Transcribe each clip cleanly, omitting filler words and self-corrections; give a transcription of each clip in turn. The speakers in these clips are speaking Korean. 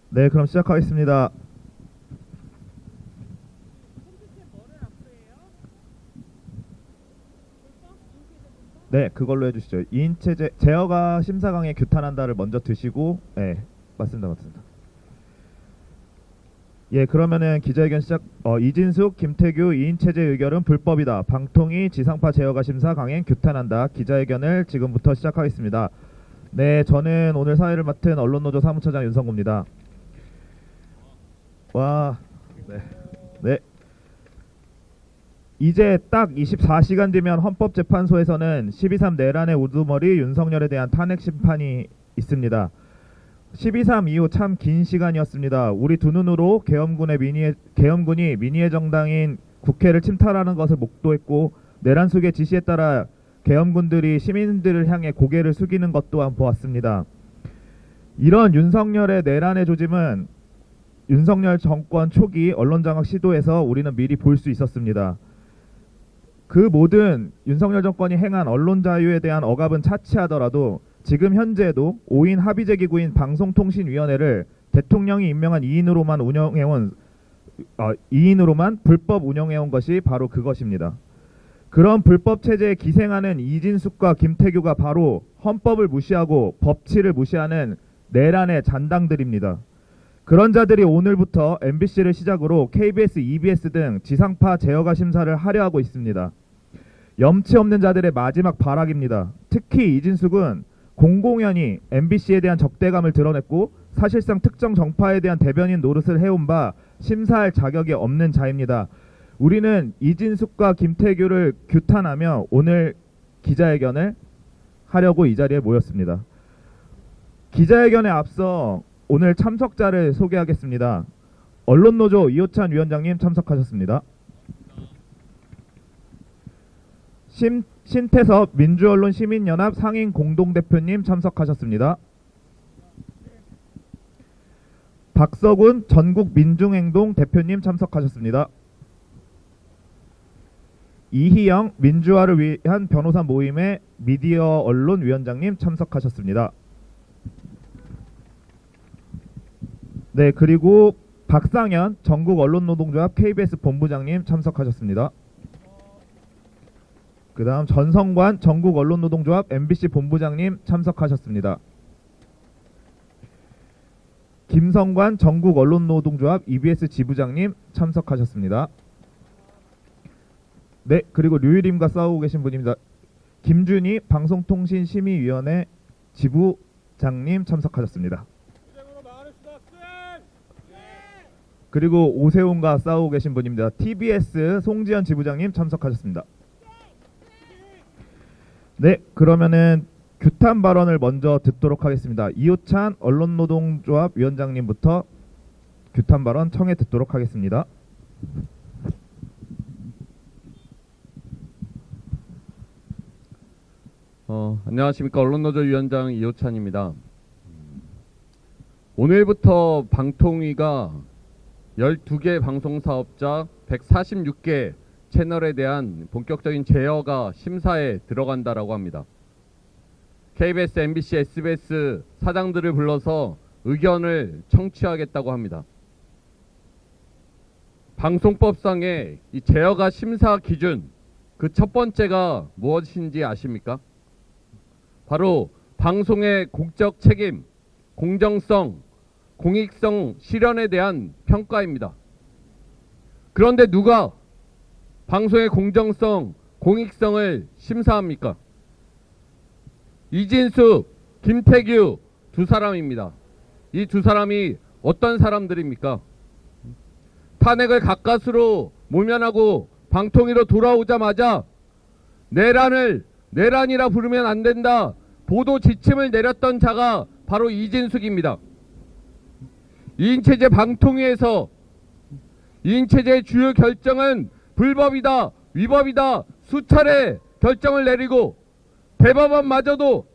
네, 그럼 시작하겠습니다. 네, 그걸로 해주시죠. 2인체제 제어가 심사강에 규탄한다를 먼저 드시고, 네, 맞습니다, 맞습니다. 예, 그러면은 기자회견 시작. 이진숙, 김태규 2인체제 의결은 불법이다. 방통위 지상파 제어가 심사 강행 규탄한다. 기자회견을 지금부터 시작하겠습니다. 네, 저는 오늘 사회를 맡은 언론노조 사무처장 윤성구입니다. 와, 네, 네. 이제 딱 24시간 뒤면 헌법재판소에서는 12.3 내란의 우두머리 윤석열에 대한 탄핵 심판이 있습니다. 12.3 이후 참 긴 시간이었습니다. 우리 두 눈으로 계엄군이 민의의 정당인 국회를 침탈하는 것을 목도했고, 내란 속의 지시에 따라 계엄군들이 시민들을 향해 고개를 숙이는 것 또한 보았습니다. 이런 윤석열의 내란의 조짐은 윤석열 정권 초기 언론장악 시도에서 우리는 미리 볼 수 있었습니다. 그 모든 윤석열 정권이 행한 언론 자유에 대한 억압은 차치하더라도 지금 현재도 5인 합의제 기구인 방송통신위원회를 대통령이 임명한 2인으로만 불법 운영해온 것이 바로 그것입니다. 그런 불법 체제에 기생하는 이진숙과 김태규가 바로 헌법을 무시하고 법치를 무시하는 내란의 잔당들입니다. 그런 자들이 오늘부터 MBC를 시작으로 KBS, EBS 등 지상파 제어가 심사를 하려 하고 있습니다. 염치 없는 자들의 마지막 발악입니다. 특히 이진숙은 공공연히 MBC에 대한 적대감을 드러냈고, 사실상 특정 정파에 대한 대변인 노릇을 해온 바 심사할 자격이 없는 자입니다. 우리는 이진숙과 김태규를 규탄하며 오늘 기자회견을 하려고 이 자리에 모였습니다. 기자회견에 앞서 오늘 참석자를 소개하겠습니다. 언론노조 이호찬 위원장님 참석하셨습니다. 신태섭 민주언론 시민연합 상임 공동대표님 참석하셨습니다. 박서군 전국민중행동 대표님 참석하셨습니다. 이희영 민주화를 위한 변호사 모임의 미디어 언론 위원장님 참석하셨습니다. 네, 그리고 박상현 전국언론노동조합 KBS 본부장님 참석하셨습니다. 그 다음 전성관 전국언론노동조합 MBC 본부장님 참석하셨습니다. 김성관 전국언론노동조합 EBS 지부장님 참석하셨습니다. 네, 그리고 류일임과 싸우고 계신 분입니다. 김준희 방송통신심의위원회 지부장님 참석하셨습니다. 그리고 오세훈과 싸우고 계신 분입니다. TBS 송지현 지부장님 참석하셨습니다. 네, 그러면은 규탄 발언을 먼저 듣도록 하겠습니다. 이호찬 언론노동조합 위원장님부터 규탄 발언 청해 듣도록 하겠습니다. 안녕하십니까. 언론노조 위원장 이호찬입니다. 오늘부터 방통위가 12개 방송사업자 146개 채널에 대한 본격적인 제어가 심사에 들어간다라고 합니다. KBS, MBC, SBS 사장들을 불러서 의견을 청취하겠다고 합니다. 방송법상의 이 제어가 심사 기준, 그 첫 번째가 무엇인지 아십니까? 바로 방송의 공적 책임, 공정성, 공익성 실현에 대한 평가입니다. 그런데 누가 방송의 공정성, 공익성을 심사합니까? 이진숙, 김태규 두 사람입니다. 이 두 사람이 어떤 사람들입니까? 탄핵을 가까스로 모면하고 방통위로 돌아오자마자 내란이라 부르면 안 된다, 보도 지침을 내렸던 자가 바로 이진숙입니다. 2인체제 방통위에서 2인체제의 주요 결정은 불법이다, 위법이다 수차례 결정을 내리고, 대법원마저도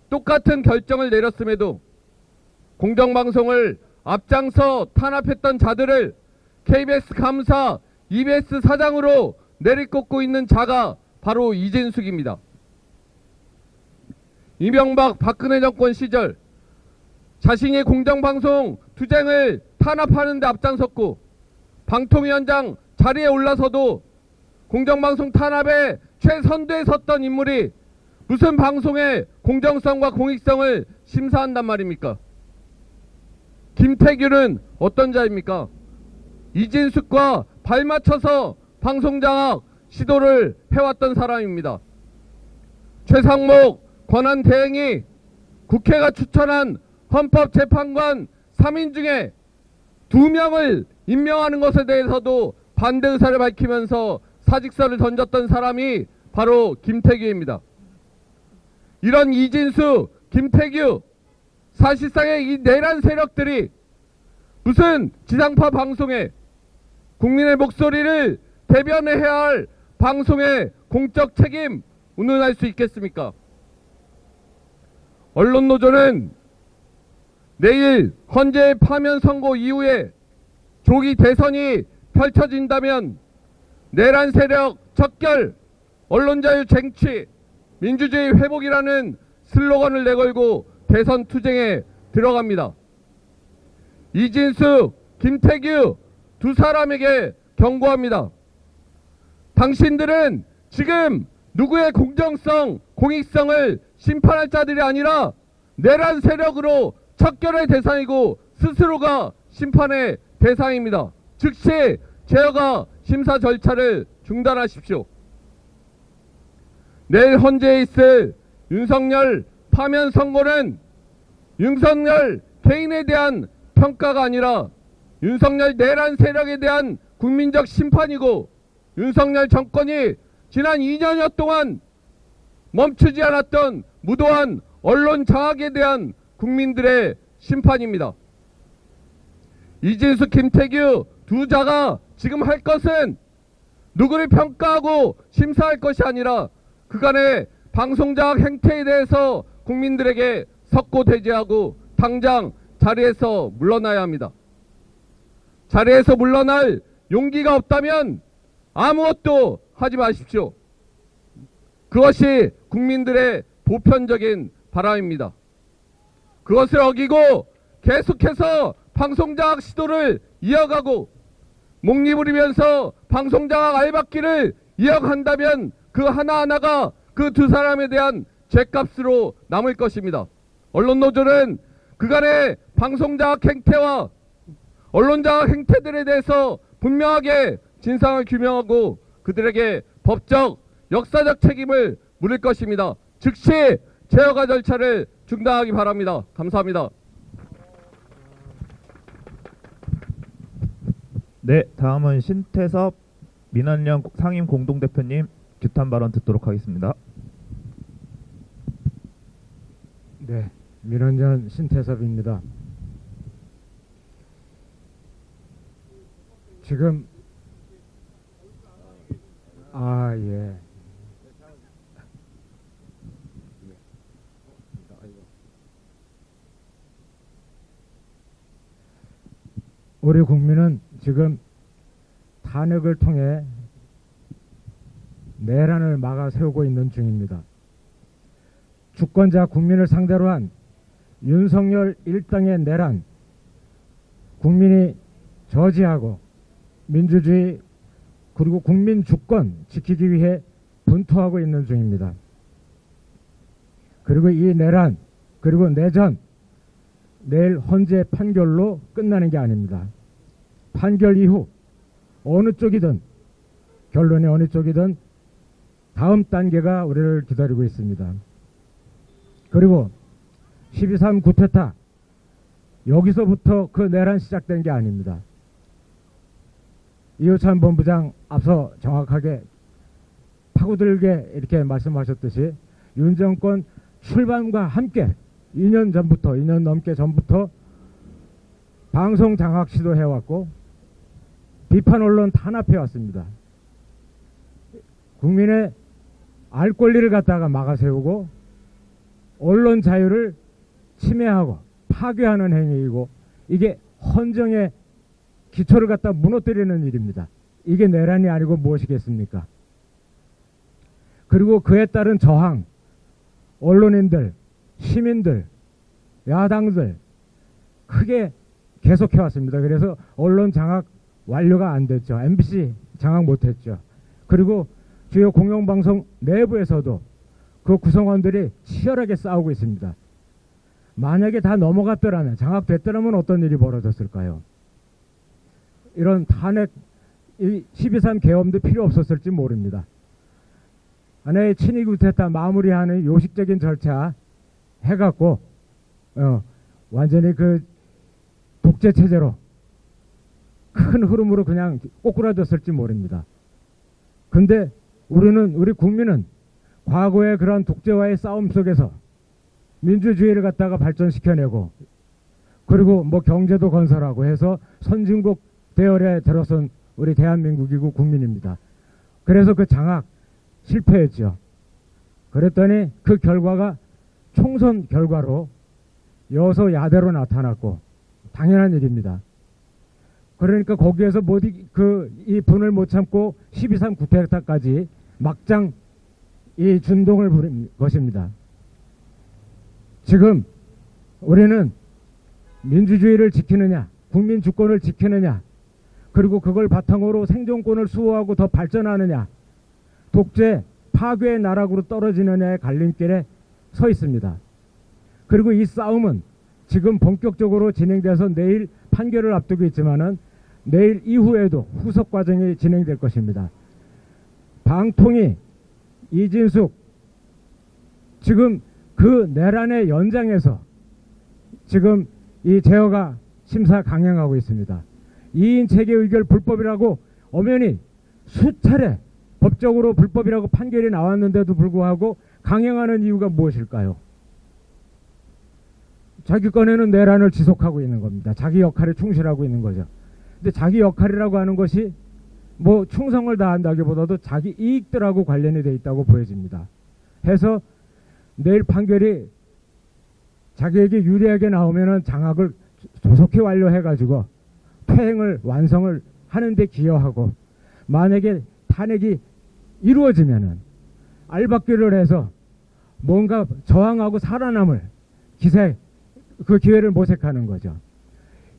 똑같은 결정을 내렸음에도 공정방송을 앞장서 탄압했던 자들을 KBS 감사, EBS 사장으로 내리꽂고 있는 자가 바로 이진숙입니다. 이명박 박근혜 정권 시절 자신이 공정방송 투쟁을 탄압하는 데 앞장섰고 방통위원장 자리에 올라서도 공정방송 탄압의 최선두에 섰던 인물이 무슨 방송의 공정성과 공익성을 심사한단 말입니까? 김태규는 어떤 자입니까? 이진숙과 발맞춰서 방송장악 시도를 해왔던 사람입니다. 최상목 권한대행이 국회가 추천한 헌법재판관 3인 중에 2명을 임명하는 것에 대해서도 반대 의사를 밝히면서 사직서를 던졌던 사람이 바로 김태규입니다. 이런 이진숙, 김태규, 사실상의 이 내란 세력들이 무슨 지상파 방송에 국민의 목소리를 대변해야 할 방송의 공적 책임 운운할 수 있겠습니까? 언론노조는 내일 헌재 파면 선고 이후에 조기 대선이 펼쳐진다면 내란 세력 척결, 언론자유 쟁취, 민주주의 회복이라는 슬로건을 내걸고 대선 투쟁에 들어갑니다. 이진숙, 김태규 두 사람에게 경고합니다. 당신들은 지금 누구의 공정성, 공익성을 심판할 자들이 아니라 내란 세력으로 척결의 대상이고 스스로가 심판의 대상입니다. 즉시 제어가 심사 절차를 중단하십시오. 내일 헌재에 있을 윤석열 파면 선고는 윤석열 개인에 대한 평가가 아니라 윤석열 내란 세력에 대한 국민적 심판이고 윤석열 정권이 지난 2년여 동안 멈추지 않았던 무도한 언론 장악에 대한 국민들의 심판입니다. 이진숙, 김태규 두 자가 지금 할 것은 누구를 평가하고 심사할 것이 아니라 그간의 방송장악 행태에 대해서 국민들에게 석고대죄하고 당장 자리에서 물러나야 합니다. 자리에서 물러날 용기가 없다면 아무것도 하지 마십시오. 그것이 국민들의 보편적인 바람입니다. 그것을 어기고 계속해서 방송장악 시도를 이어가고 목리부리면서 방송장악 알박기를 이어간다면 그 하나하나가 그 두 사람에 대한 죗값으로 남을 것입니다. 언론노조는 그간의 방송장악 행태와 언론장악 행태들에 대해서 분명하게 진상을 규명하고 그들에게 법적, 역사적 책임을 물을 것입니다. 즉시 제어가 절차를 중단하기 바랍니다. 감사합니다. 네, 다음은 신태섭 민원련 상임 공동대표님 규탄 발언 듣도록 하겠습니다. 네, 민원연 신태섭입니다. 지금 예. 우리 국민은 지금 탄핵을 통해 내란을 막아 세우고 있는 중입니다. 주권자 국민을 상대로 한 윤석열 일당의 내란, 국민이 저지하고 민주주의 그리고 국민 주권 지키기 위해 분투하고 있는 중입니다. 그리고 이 내란 그리고 내전 내일 헌재 판결로 끝나는 게 아닙니다. 판결 이후 어느 쪽이든 결론이 어느 쪽이든 다음 단계가 우리를 기다리고 있습니다. 그리고 12.3 쿠데타 여기서부터 그 내란 시작된 게 아닙니다. 이호찬 본부장 앞서 정확하게 파고들게 이렇게 말씀하셨듯이 윤 정권 출범과 함께 2년 전부터 2년 넘게 전부터 방송 장악 시도해왔고 비판 언론 탄압해왔습니다. 국민의 알 권리를 갖다가 막아세우고 언론 자유를 침해하고 파괴하는 행위이고 이게 헌정의 기초를 갖다 무너뜨리는 일입니다. 이게 내란이 아니고 무엇이겠습니까? 그리고 그에 따른 저항, 언론인들, 시민들, 야당들, 크게 계속해 왔습니다. 그래서 언론 장악 완료가 안 됐죠. MBC 장악 못했죠. 그리고 주요 공영방송 내부에서도 그 구성원들이 치열하게 싸우고 있습니다. 만약에 다 넘어갔더라면, 장악됐더라면 어떤 일이 벌어졌을까요? 이런 탄핵, 12.3 계엄도 필요 없었을지 모릅니다. 하나의 친위 구테타 마무리하는 요식적인 절차 해갖고 완전히 그 독재 체제로 큰 흐름으로 그냥 꼬꾸라졌을지 모릅니다. 근데 우리 국민은 과거의 그런 독재와의 싸움 속에서 민주주의를 갖다가 발전시켜내고, 그리고 뭐 경제도 건설하고 해서 선진국 대열에 들어선 우리 대한민국이고 국민입니다. 그래서 그 장악 실패했죠. 그랬더니 그 결과가 총선 결과로 여서야대로 나타났고 당연한 일입니다. 그러니까 거기에서 이 분을 못 참고 12.3 구테타까지 막장 이 준동을 부린 것입니다. 지금 우리는 민주주의를 지키느냐, 국민 주권을 지키느냐, 그리고 그걸 바탕으로 생존권을 수호하고 더 발전하느냐, 독재 파괴의 나락으로 떨어지느냐의 갈림길에 서 있습니다. 그리고 이 싸움은 지금 본격적으로 진행돼서 내일 판결을 앞두고 있지만은 내일 이후에도 후속 과정이 진행될 것입니다. 방통위, 이진숙, 지금 그 내란의 연장에서 지금 이 제어가 심사 강행하고 있습니다. 2인 체계 의결 불법이라고 엄연히 수차례 법적으로 불법이라고 판결이 나왔는데도 불구하고 강행하는 이유가 무엇일까요? 자기 건에는 내란을 지속하고 있는 겁니다. 자기 역할에 충실하고 있는 거죠. 근데 자기 역할이라고 하는 것이 뭐 충성을 다한다기보다도 자기 이익들하고 관련이 돼 있다고 보여집니다. 해서 내일 판결이 자기에게 유리하게 나오면은 장악을 조속히 완료해가지고 퇴행을 완성을 하는데 기여하고, 만약에 탄핵이 이루어지면은 알박기를 해서 뭔가 저항하고 살아남을 그 기회를 모색하는 거죠.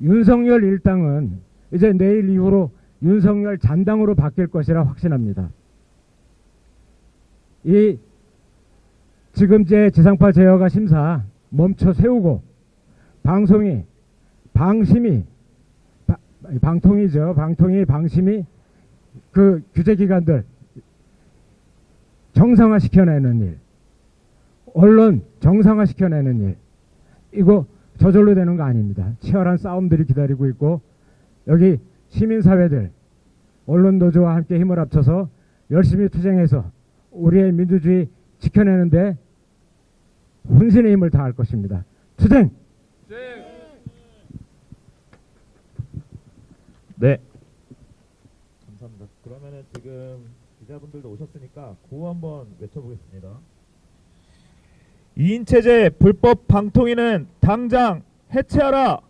윤석열 일당은 이제 내일 이후로 윤석열 잔당으로 바뀔 것이라 확신합니다. 이 지금 지상파 제어가 심사 멈춰 세우고 방통위, 방심이 그 규제기관들 정상화시켜내는 일, 언론 정상화시켜내는 일, 이거 저절로 되는 거 아닙니다. 치열한 싸움들이 기다리고 있고, 여기 시민사회들, 언론노조와 함께 힘을 합쳐서 열심히 투쟁해서 우리의 민주주의 지켜내는데 혼신의 힘을 다할 것입니다. 투쟁! 네. 감사합니다. 그러면은 지금 기자분들도 오셨으니까 구호 한번 외쳐보겠습니다. 2인 체제 불법 방통위는 당장 해체하라!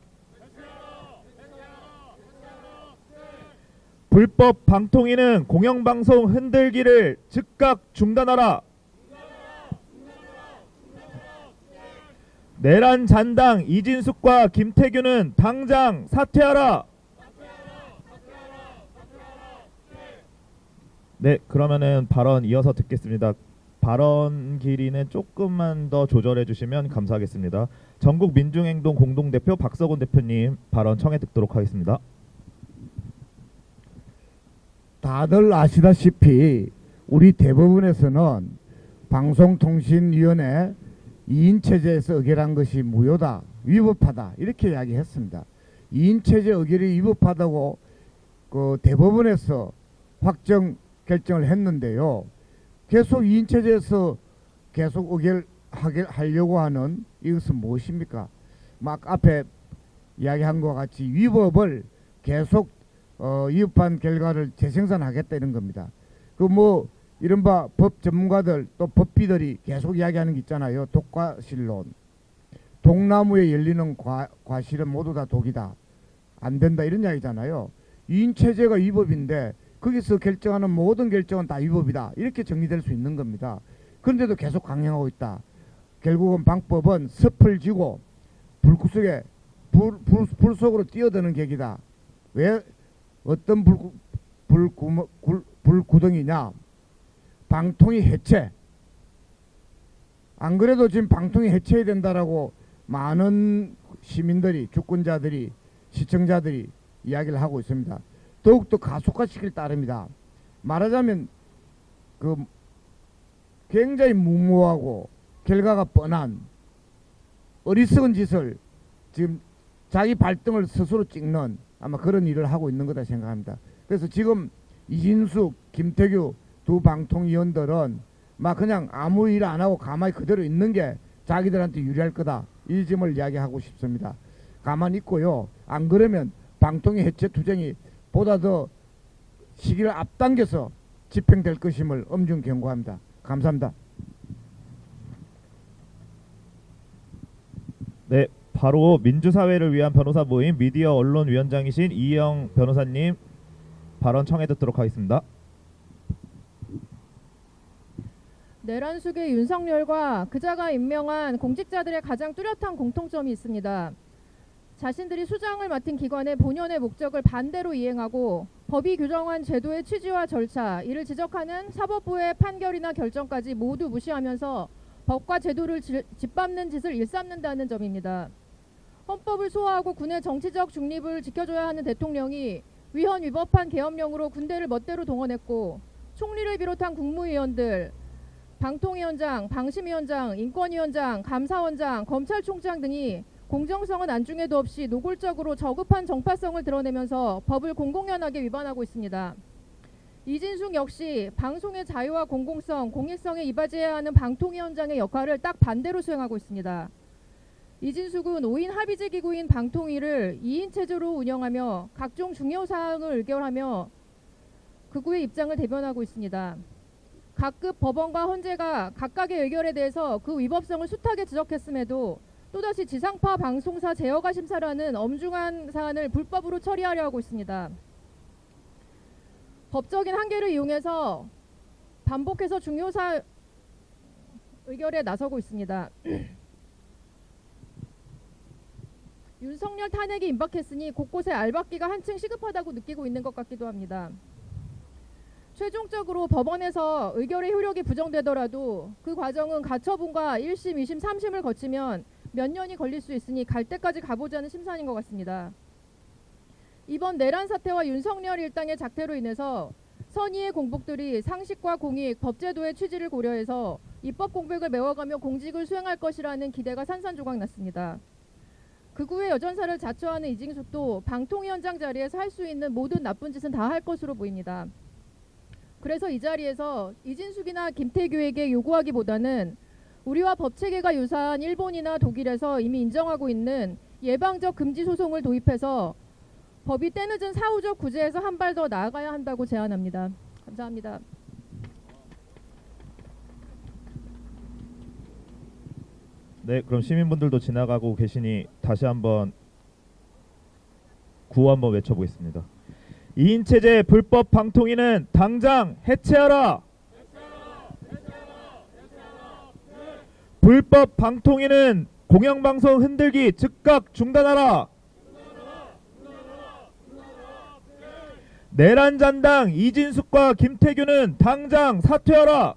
불법 방통위는 공영방송 흔들기를 즉각 중단하라! 내란 잔당 이진숙과 김태규는 당장 사퇴하라! 네, 그러면은 발언 이어서 듣겠습니다. 발언 길이는 조금만 더 조절해 주시면 감사하겠습니다. 전국민중행동 공동대표 박서곤 대표님 발언 청해 듣도록 하겠습니다. 다들 아시다시피 우리 대법원에서는 방송통신위원회 2인 체제에서 의결한 것이 무효다, 위법하다 이렇게 이야기했습니다. 2인 체제 의결이 위법하다고 그 대법원에서 결정을 했는데요. 계속 2인 체제에서 계속 의결하려고 하는 이것은 무엇입니까? 막 앞에 이야기한 것 같이 위법을 계속 위법한 결과를 재생산하겠다 이런 겁니다. 그 뭐 이른바 법 전문가들 또 법비들이 계속 이야기하는 게 있잖아요. 독과실론. 독나무에 열리는 과실은 모두 다 독이다. 안 된다 이런 이야기잖아요. 2인 체제가 위법인데 거기서 결정하는 모든 결정은 다 위법이다. 이렇게 정리될 수 있는 겁니다. 그런데도 계속 강행하고 있다. 결국은 방법은 섭을 쥐고 불 불 속으로 뛰어드는 객이다. 왜 어떤 불구덩이냐? 방통위 해체. 안 그래도 지금 방통위 해체해야 된다라고 많은 시민들이, 주권자들이, 시청자들이 이야기를 하고 있습니다. 더욱더 가속화시킬 따름이다. 말하자면 그 굉장히 무모하고 결과가 뻔한 어리석은 짓을 지금 자기 발등을 스스로 찍는 아마 그런 일을 하고 있는 거다 생각합니다. 그래서 지금 이진숙, 김태규 두 방통위원들은 막 그냥 아무 일 안 하고 가만히 그대로 있는 게 자기들한테 유리할 거다. 이 점을 이야기하고 싶습니다. 가만히 있고요. 안 그러면 방통위 해체 투쟁이 보다 더 시기를 앞당겨서 집행될 것임을 엄중 경고합니다. 감사합니다. 네, 바로 민주사회를 위한 변호사 모임 미디어 언론위원장이신 이영 변호사님 발언 청해 듣도록 하겠습니다. 내란 수계 윤석열과 그자가 임명한 공직자들의 가장 뚜렷한 공통점이 있습니다. 자신들이 수장을 맡은 기관의 본연의 목적을 반대로 이행하고 법이 규정한 제도의 취지와 절차, 이를 지적하는 사법부의 판결이나 결정까지 모두 무시하면서 법과 제도를 짓밟는 짓을 일삼는다는 점입니다. 헌법을 소화하고 군의 정치적 중립을 지켜줘야 하는 대통령이 위헌 위법한 계엄령으로 군대를 멋대로 동원했고 총리를 비롯한 국무위원들, 방통위원장, 방심위원장, 인권위원장, 감사원장, 검찰총장 등이 공정성은 안중에도 없이 노골적으로 저급한 정파성을 드러내면서 법을 공공연하게 위반하고 있습니다. 이진숙 역시 방송의 자유와 공공성, 공익성에 이바지해야 하는 방통위원장의 역할을 딱 반대로 수행하고 있습니다. 이진숙은 5인 합의제 기구인 방통위를 2인 체제로 운영하며 각종 중요 사항을 의결하며 극우의 입장을 대변하고 있습니다. 각급 법원과 헌재가 각각의 의결에 대해서 그 위법성을 숱하게 지적했음에도 또다시 지상파 방송사 제어가 심사라는 엄중한 사안을 불법으로 처리하려 하고 있습니다. 법적인 한계를 이용해서 반복해서 중요사 의결에 나서고 있습니다. 윤석열 탄핵이 임박했으니 곳곳에 알박기가 한층 시급하다고 느끼고 있는 것 같기도 합니다. 최종적으로 법원에서 의결의 효력이 부정되더라도 그 과정은 가처분과 1심, 2심, 3심을 거치면 몇 년이 걸릴 수 있으니 갈 때까지 가보자는 심산인 것 같습니다. 이번 내란 사태와 윤석열 일당의 작태로 인해서 선의의 공복들이 상식과 공익, 법제도의 취지를 고려해서 입법 공백을 메워가며 공직을 수행할 것이라는 기대가 산산조각났습니다. 극우의 여전사를 자처하는 이진숙도 방통위원장 자리에서 할 수 있는 모든 나쁜 짓은 다 할 것으로 보입니다. 그래서 이 자리에서 이진숙이나 김태규에게 요구하기보다는 우리와 법체계가 유사한 일본이나 독일에서 이미 인정하고 있는 예방적 금지 소송을 도입해서 법이 때늦은 사후적 구제에서 한 발 더 나아가야 한다고 제안합니다. 감사합니다. 네, 그럼 시민분들도 지나가고 계시니 다시 한번 구호 한번 외쳐보겠습니다. 2인 체제 불법 방통위는 당장 해체하라! 불법 방통위는 공영방송 흔들기 즉각 중단하라! 내란 잔당 이진숙과 김태규는 당장 사퇴하라!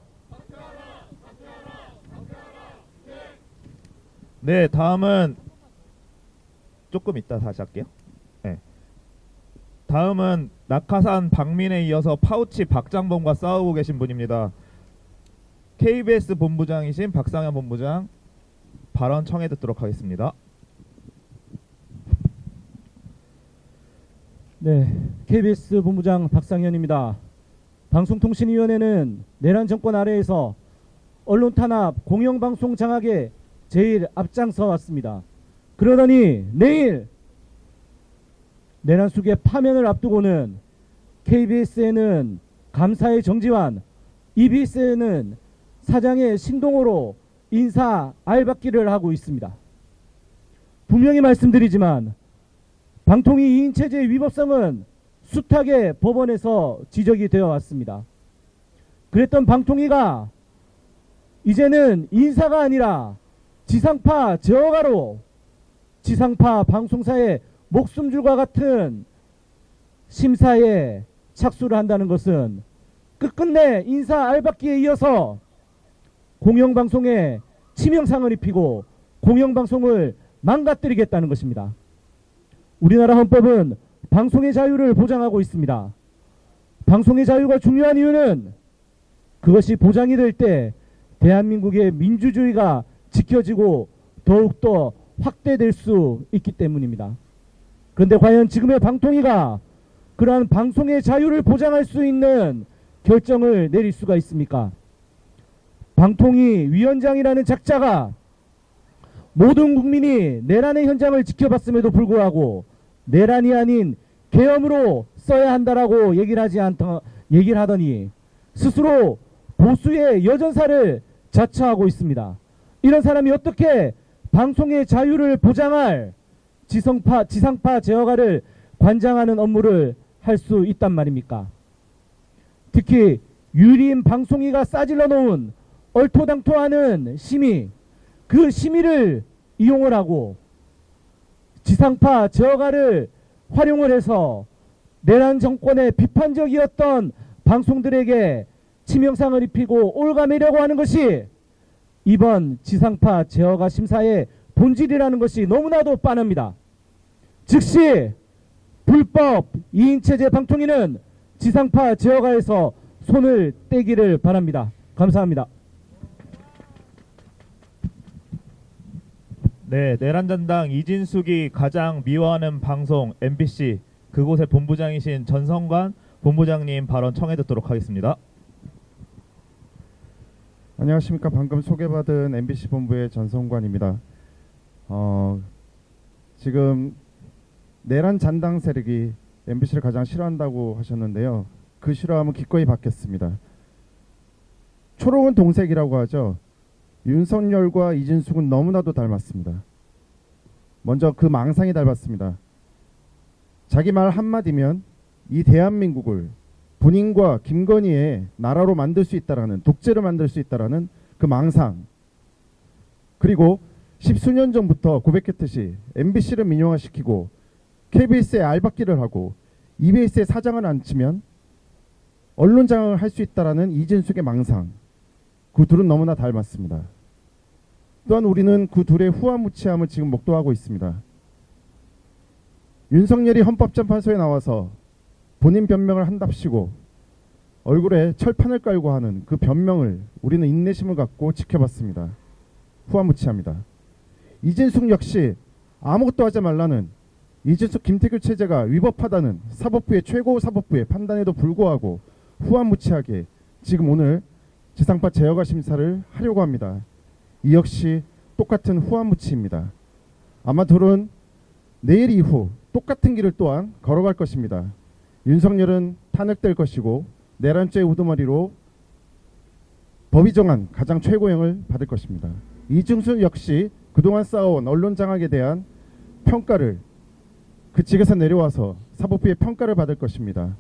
네, 다음은 조금 이따 다시 할게요. 네. 다음은 낙하산 박민에 이어서 파우치 박장범과 싸우고 계신 분입니다. KBS 본부장이신 박상현 본부장 발언 청해 듣도록 하겠습니다. 네, KBS 본부장 박상현입니다. 방송통신위원회는 내란 정권 아래에서 언론 탄압, 공영방송 장악에 제일 앞장서 왔습니다. 그러더니 내일 내란 수계 파면을 앞두고는 KBS에는 감사의 정지환, EBS에는 사장의 신동호로 인사 알박기를 하고 있습니다. 분명히 말씀드리지만 방통위 2인 체제의 위법성은 숱하게 법원에서 지적이 되어 왔습니다. 그랬던 방통위가 이제는 인사가 아니라 지상파 제어가로 지상파 방송사의 목숨줄과 같은 심사에 착수를 한다는 것은 끝끝내 인사 알박기에 이어서 공영방송에 치명상을 입히고 공영방송을 망가뜨리겠다는 것입니다. 우리나라 헌법은 방송의 자유를 보장하고 있습니다. 방송의 자유가 중요한 이유는 그것이 보장이 될 때 대한민국의 민주주의가 지켜지고 더욱더 확대될 수 있기 때문입니다. 그런데 과연 지금의 방통위가 그러한 방송의 자유를 보장할 수 있는 결정을 내릴 수가 있습니까? 방통위 위원장이라는 작자가 모든 국민이 내란의 현장을 지켜봤음에도 불구하고 내란이 아닌 계엄으로 써야 한다라고 얘기를 하더니 스스로 보수의 여전사를 자처하고 있습니다. 이런 사람이 어떻게 방송의 자유를 보장할 지상파 제어가를 관장하는 업무를 할 수 있단 말입니까? 특히 유리인 방송위가 싸질러 놓은 얼토당토하는 심의, 그 심의를 이용을 하고 지상파 제어가를 활용을 해서 내란 정권의 비판적이었던 방송들에게 치명상을 입히고 올가매려고 하는 것이 이번 지상파 제어가 심사의 본질이라는 것이 너무나도 뻔합니다. 즉시 불법 이인체제 방통위는 지상파 제어가에서 손을 떼기를 바랍니다. 감사합니다. 네, 내란전당 이진숙이 가장 미워하는 방송 MBC 그곳의 본부장이신 전성관 본부장님 발언 청해 듣도록 하겠습니다. 안녕하십니까. 방금 소개받은 MBC 본부의 전성관입니다. 지금 내란 잔당 세력이 MBC를 가장 싫어한다고 하셨는데요. 그 싫어함은 기꺼이 받겠습니다. 초록은 동색이라고 하죠. 윤석열과 이진숙은 너무나도 닮았습니다. 먼저 그 망상이 닮았습니다. 자기 말 한마디면 이 대한민국을 본인과 김건희의 나라로 만들 수 있다라는, 독재를 만들 수 있다라는 그 망상, 그리고 십수년 전부터 고백했듯이 MBC를 민영화시키고 KBS에 알박기를 하고 EBS에 사장을 앉히면 언론 장악을 할 수 있다라는 이진숙의 망상, 그 둘은 너무나 닮았습니다. 또한 우리는 그 둘의 후화무치함을 지금 목도하고 있습니다. 윤석열이 헌법재판소에 나와서 본인 변명을 한답시고 얼굴에 철판을 깔고 하는 그 변명을 우리는 인내심을 갖고 지켜봤습니다. 후화무치합니다. 이진숙 역시 아무것도 하지 말라는, 이진숙 김태규 체제가 위법하다는 사법부의 최고 사법부의 판단에도 불구하고 후화무치하게 지금 오늘 지상파 제어가 심사를 하려고 합니다. 이 역시 똑같은 후화무치입니다. 아마 둘은 내일 이후 똑같은 길을 또한 걸어갈 것입니다. 윤석열은 탄핵될 것이고 내란죄 우두머리로 법이 정한 가장 최고형을 받을 것입니다. 이준수 역시 그동안 쌓아온 언론 장악에 대한 평가를 그 직에서 내려와서 사법부의 평가를 받을 것입니다.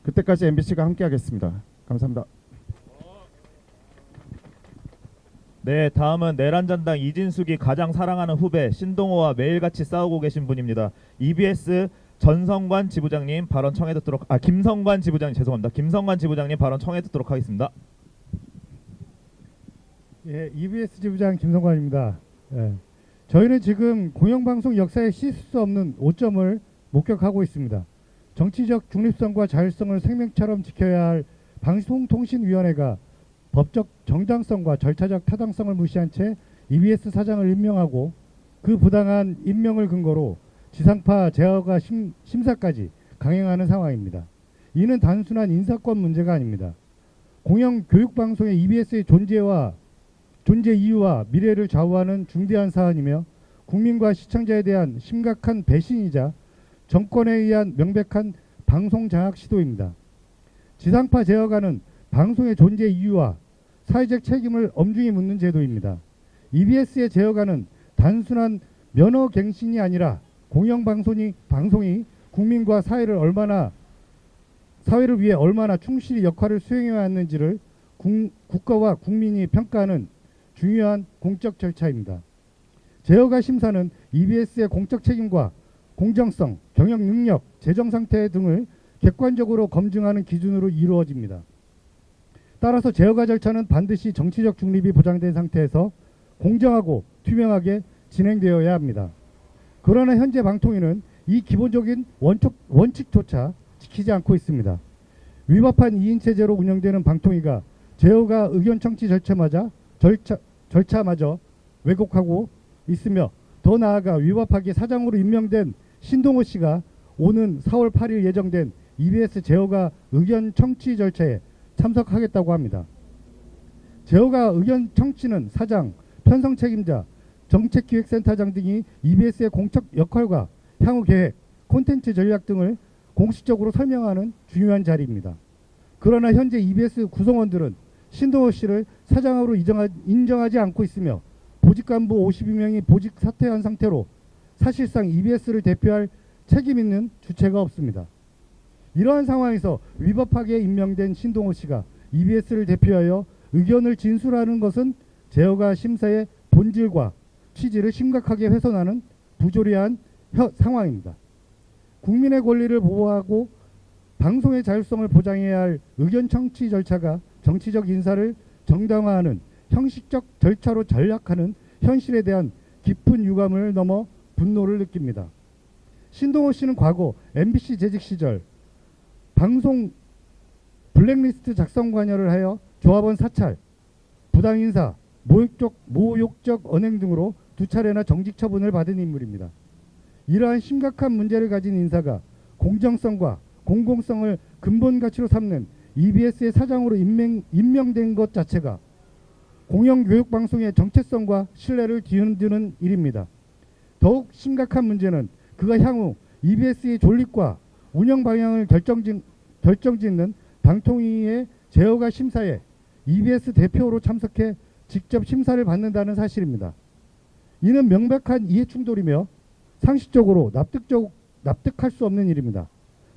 그때까지 MBC가 함께하겠습니다. 감사합니다. 네, 다음은 내란전당 이진숙이 가장 사랑하는 후배 신동호와 매일같이 싸우고 계신 분입니다. EBS 전성관 지부장님 발언 청해 듣도록, 김성관 지부장님, 죄송합니다. 김성관 지부장님 발언 청해 듣도록 하겠습니다. 예, EBS 지부장 김성관입니다. 예, 저희는 지금 공영방송 역사에 씻을 수 없는 오점을 목격하고 있습니다. 정치적 중립성과 자율성을 생명처럼 지켜야 할 방송통신위원회가 법적 정당성과 절차적 타당성을 무시한 채 EBS 사장을 임명하고 그 부당한 임명을 근거로 지상파 제어가 심사까지 강행하는 상황입니다. 이는 단순한 인사권 문제가 아닙니다. 공영교육방송의 EBS의 존재 이유와 미래를 좌우하는 중대한 사안이며 국민과 시청자에 대한 심각한 배신이자 정권에 의한 명백한 방송 장악 시도입니다. 지상파 제어가는 방송의 존재 이유와 사회적 책임을 엄중히 묻는 제도입니다. EBS의 제어가는 단순한 면허갱신이 아니라 공영방송이 국민과 사회를 위해 얼마나 충실히 역할을 수행해 왔는지를 국가와 국민이 평가하는 중요한 공적 절차입니다. 제어가 심사는 EBS의 공적 책임과 공정성, 경영 능력, 재정 상태 등을 객관적으로 검증하는 기준으로 이루어집니다. 따라서 제어가 절차는 반드시 정치적 중립이 보장된 상태에서 공정하고 투명하게 진행되어야 합니다. 그러나 현재 방통위는 이 기본적인 원칙조차 지키지 않고 있습니다. 위법한 2인 체제로 운영되는 방통위가 제어가 의견 청취 절차마저 왜곡하고 있으며, 더 나아가 위법하게 사장으로 임명된 신동호 씨가 오는 4월 8일 예정된 EBS 제어가 의견 청취 절차에 참석하겠다고 합니다. 제어가 의견 청취는 사장, 편성 책임자, 정책기획센터장 등이 EBS의 공적 역할과 향후 계획, 콘텐츠 전략 등을 공식적으로 설명하는 중요한 자리입니다. 그러나 현재 EBS 구성원들은 신동호 씨를 사장으로 인정하지 않고 있으며, 보직 간부 52명이 보직 사퇴한 상태로 사실상 EBS를 대표할 책임 있는 주체가 없습니다. 이러한 상황에서 위법하게 임명된 신동호 씨가 EBS를 대표하여 의견을 진술하는 것은 제어가 심사의 본질과 취지를 심각하게 훼손하는 부조리한 상황입니다. 국민의 권리를 보호하고 방송의 자율성을 보장해야 할 의견 청취 절차가 정치적 인사를 정당화하는 형식적 절차로 전락하는 현실에 대한 깊은 유감을 넘어 분노를 느낍니다. 신동호 씨는 과거 MBC 재직 시절 방송 블랙리스트 작성 관여를 하여 조합원 사찰, 부당 인사, 모욕적 언행 등으로 2차례나 정직 처분을 받은 인물입니다. 이러한 심각한 문제를 가진 인사가 공정성과 공공성을 근본 가치로 삼는 EBS의 사장으로 임명된 것 자체가 공영교육방송의 정체성과 신뢰를 뒤흔드는 일입니다. 더욱 심각한 문제는 그가 향후 EBS의 존립과 운영 방향을 결정짓는 방통위의 제어가 심사에 EBS 대표로 참석해 직접 심사를 받는다는 사실입니다. 이는 명백한 이해충돌이며 상식적으로 납득할 수 없는 일입니다.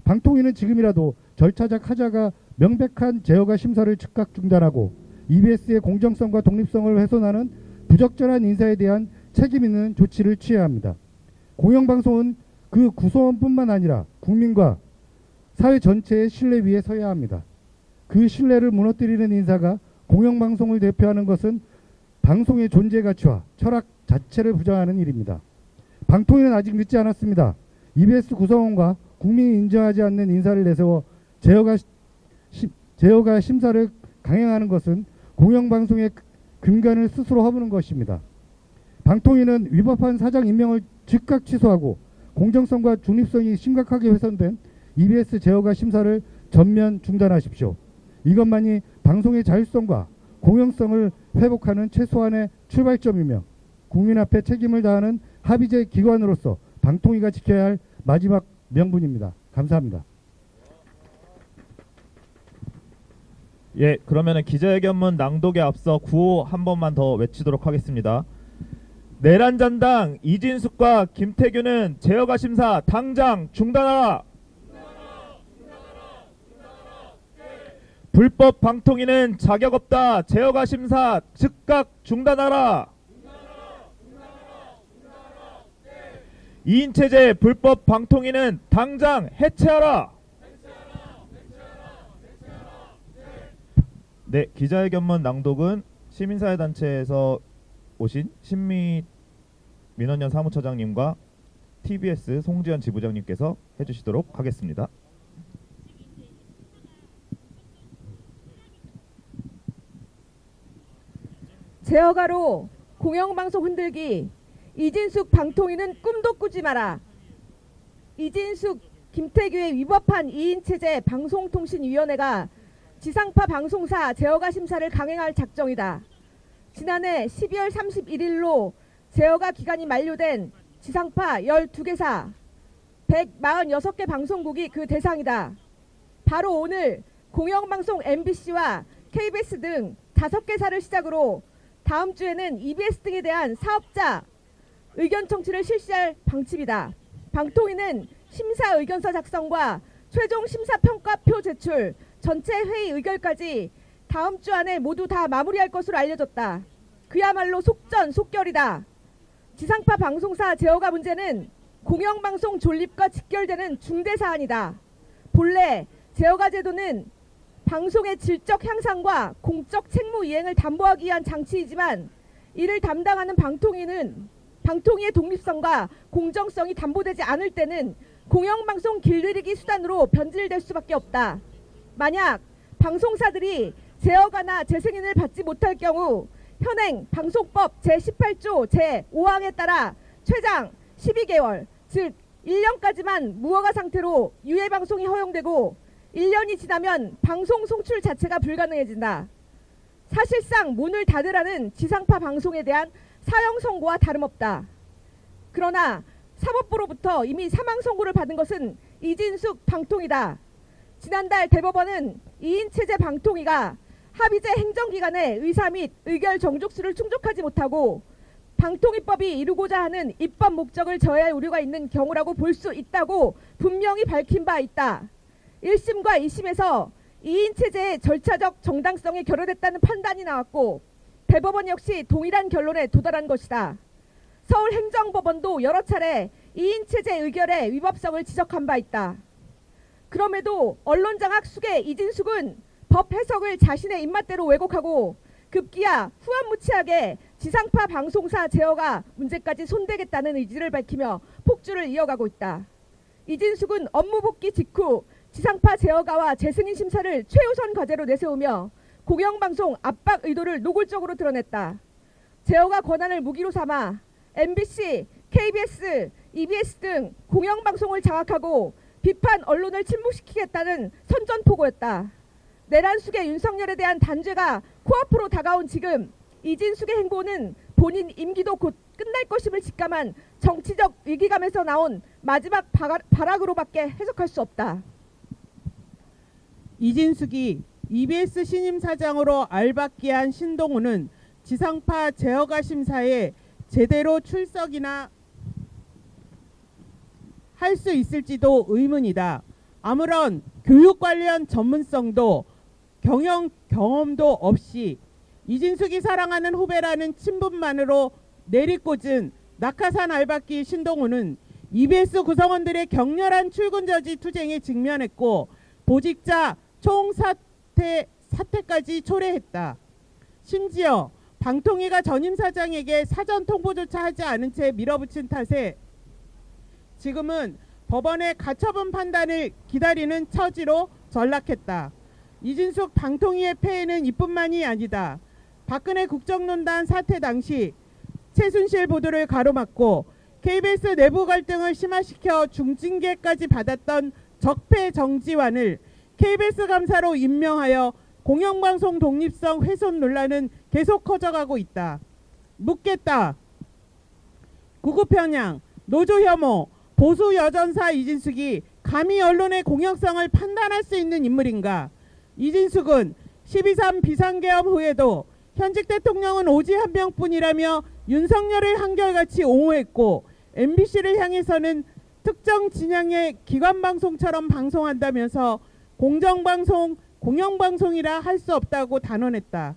방통위는 지금이라도 절차적 하자가 명백한 제어가 심사를 즉각 중단하고 EBS의 공정성과 독립성을 훼손하는 부적절한 인사에 대한 책임 있는 조치를 취해야 합니다. 공영방송은 그 구성원뿐만 아니라 국민과 사회 전체의 신뢰 위에 서야 합니다. 그 신뢰를 무너뜨리는 인사가 공영방송을 대표하는 것은 방송의 존재 가치와 철학 자체를 부정하는 일입니다. 방통위는 아직 늦지 않았습니다. EBS 구성원과 국민이 인정하지 않는 인사를 내세워 제어가 심사를 강행하는 것은 공영방송의 근간을 스스로 허무는 것입니다. 방통위는 위법한 사장 임명을 즉각 취소하고 공정성과 중립성이 심각하게 훼손된 EBS 제어가 심사를 전면 중단하십시오. 이것만이 방송의 자율성과 공영성을 회복하는 최소한의 출발점이며 국민 앞에 책임을 다하는 합의제 기관으로서 방통위가 지켜야 할 마지막 명분입니다. 감사합니다. 예, 그러면은 기자회견문 낭독에 앞서 구호 한 번만 더 외치도록 하겠습니다. 내란잔당 이진숙과 김태규는 제어가 심사 당장 중단하라. 불법 방통위는 자격 없다. 제어가 심사 즉각 중단하라. 2인 체제 불법 방통위는 당장 해체하라. 네, 기자회견문 낭독은 시민사회단체에서 오신 신민원연 사무처장님과 TBS 송지현 지부장님께서 해주시도록 하겠습니다. 제어가로 공영방송 흔들기, 이진숙 방통위는 꿈도 꾸지 마라. 이진숙, 김태규의 위법한 2인체제 방송통신위원회가 지상파 방송사 제어가 심사를 강행할 작정이다. 지난해 12월 31일로 제어가 기간이 만료된 지상파 12개사 146개 방송국이 그 대상이다. 바로 오늘 공영방송 MBC와 KBS 등 5개사를 시작으로 다음 주에는 EBS 등에 대한 사업자 의견 청취를 실시할 방침이다. 방통위는 심사 의견서 작성과 최종 심사평가표 제출, 전체 회의 의결까지 다음 주 안에 모두 다 마무리할 것으로 알려졌다. 그야말로 속전속결이다. 지상파 방송사 제어가 문제는 공영방송 존립과 직결되는 중대 사안이다. 본래 제어가 제도는 방송의 질적 향상과 공적 책무 이행을 담보하기 위한 장치이지만 이를 담당하는 방통위의 독립성과 공정성이 담보되지 않을 때는 공영방송 길들이기 수단으로 변질될 수밖에 없다. 만약 방송사들이 제어가나 재승인을 받지 못할 경우 현행 방송법 제18조 제5항에 따라 최장 12개월 즉 1년까지만 무허가 상태로 유해 방송이 허용되고 1년이 지나면 방송 송출 자체가 불가능해진다. 사실상 문을 닫으라는 지상파 방송에 대한 사형 선고와 다름없다. 그러나 사법부로부터 이미 사망 선고를 받은 것은 이진숙 방통위다. 지난달 대법원은 2인 체제 방통위가 합의제 행정기관의 의사 및 의결 정족수를 충족하지 못하고 방통위법이 이루고자 하는 입법 목적을 저해할 우려가 있는 경우라고 볼 수 있다고 분명히 밝힌 바 있다. 1심과 2심에서 2인 체제의 절차적 정당성이 결여됐다는 판단이 나왔고 대법원 역시 동일한 결론에 도달한 것이다. 서울행정법원도 여러 차례 2인 체제 의결의 위법성을 지적한 바 있다. 그럼에도 언론장악 수계 이진숙은 법 해석을 자신의 입맛대로 왜곡하고 급기야 후한무치하게 지상파 방송사 제어가 문제까지 손대겠다는 의지를 밝히며 폭주를 이어가고 있다. 이진숙은 업무 복귀 직후 지상파 제어가와 재승인 심사를 최우선 과제로 내세우며 공영방송 압박 의도를 노골적으로 드러냈다. 제어가 권한을 무기로 삼아 MBC, KBS, EBS 등 공영방송을 장악하고 비판 언론을 침묵시키겠다는 선전포고였다. 내란숙의 윤석열에 대한 단죄가 코앞으로 다가온 지금 이진숙의 행보는 본인 임기도 곧 끝날 것임을 직감한 정치적 위기감에서 나온 마지막 발악으로밖에 해석할 수 없다. 이진숙이 EBS 신임 사장으로 알박기한 신동훈은 지상파 제어가 심사에 제대로 출석이나 할 수 있을지도 의문이다. 아무런 교육 관련 전문성도 경험도 없이 이진숙이 사랑하는 후배라는 친분만으로 내리꽂은 낙하산 알박기 신동훈은 EBS 구성원들의 격렬한 출근 저지 투쟁에 직면했고 보직자 사퇴까지 초래했다. 심지어 방통위가 전임 사장에게 사전 통보조차 하지 않은 채 밀어붙인 탓에 지금은 법원의 가처분 판단을 기다리는 처지로 전락했다. 이진숙 방통위의 폐해는 이뿐만이 아니다. 박근혜 국정농단 사태 당시 최순실 보도를 가로막고 KBS 내부 갈등을 심화시켜 중징계까지 받았던 적폐 정지환을 KBS 감사로 임명하여 공영방송 독립성 훼손 논란은 계속 커져가고 있다. 묻겠다. 구구편향, 노조 혐오, 보수 여전사 이진숙이 감히 언론의 공영성을 판단할 수 있는 인물인가? 이진숙은 12.3 비상계엄 후에도 현직 대통령은 오직 한 명뿐이라며 윤석열을 한결같이 옹호했고 MBC를 향해서는 특정 진영의 기관방송처럼 방송한다면서 공정방송, 공영방송이라 할 수 없다고 단언했다.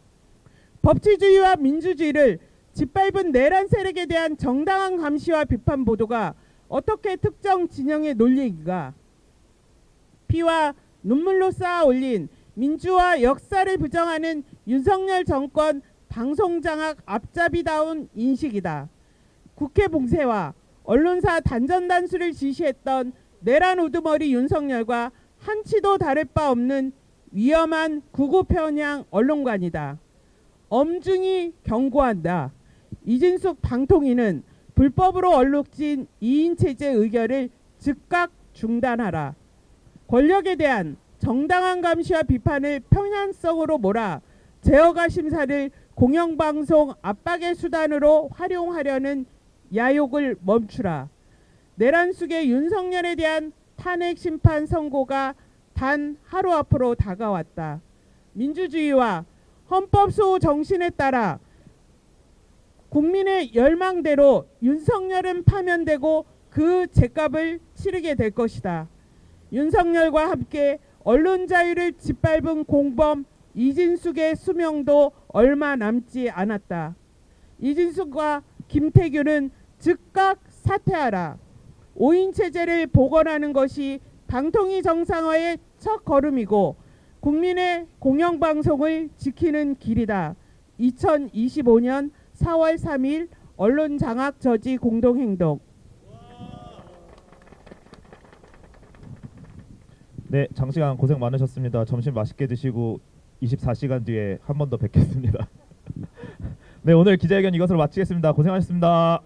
법치주의와 민주주의를 짓밟은 내란 세력에 대한 정당한 감시와 비판 보도가 어떻게 특정 진영의 논리인가? 피와 눈물로 쌓아 올린 민주화 역사를 부정하는 윤석열 정권 방송장악 앞잡이다운 인식이다. 국회 봉쇄와 언론사 단전단수를 지시했던 내란 우두머리 윤석열과 한치도 다를 바 없는 위험한 구구편향 언론관이다. 엄중히 경고한다. 이진숙 방통위는 불법으로 얼룩진 2인 체제 의결을 즉각 중단하라. 권력에 대한 정당한 감시와 비판을 편향성으로 몰아 제어가 심사를 공영방송 압박의 수단으로 활용하려는 야욕을 멈추라. 내란 속의 윤석열에 대한 탄핵 심판 선고가 단 하루 앞으로 다가왔다. 민주주의와 헌법 수호 정신에 따라 국민의 열망대로 윤석열은 파면되고 그 죗값을 치르게 될 것이다. 윤석열과 함께 언론 자유를 짓밟은 공범 이진숙의 수명도 얼마 남지 않았다. 이진숙과 김태규는 즉각 사퇴하라. 5인 체제를 복원하는 것이 방통위 정상화의 첫 걸음이고 국민의 공영방송을 지키는 길이다. 2025년 4월 3일 언론장악 저지 공동행동. 네, 장시간 고생 많으셨습니다. 점심 맛있게 드시고 24시간 뒤에 한 번 더 뵙겠습니다. 네, 오늘 기자회견 이것으로 마치겠습니다. 고생하셨습니다.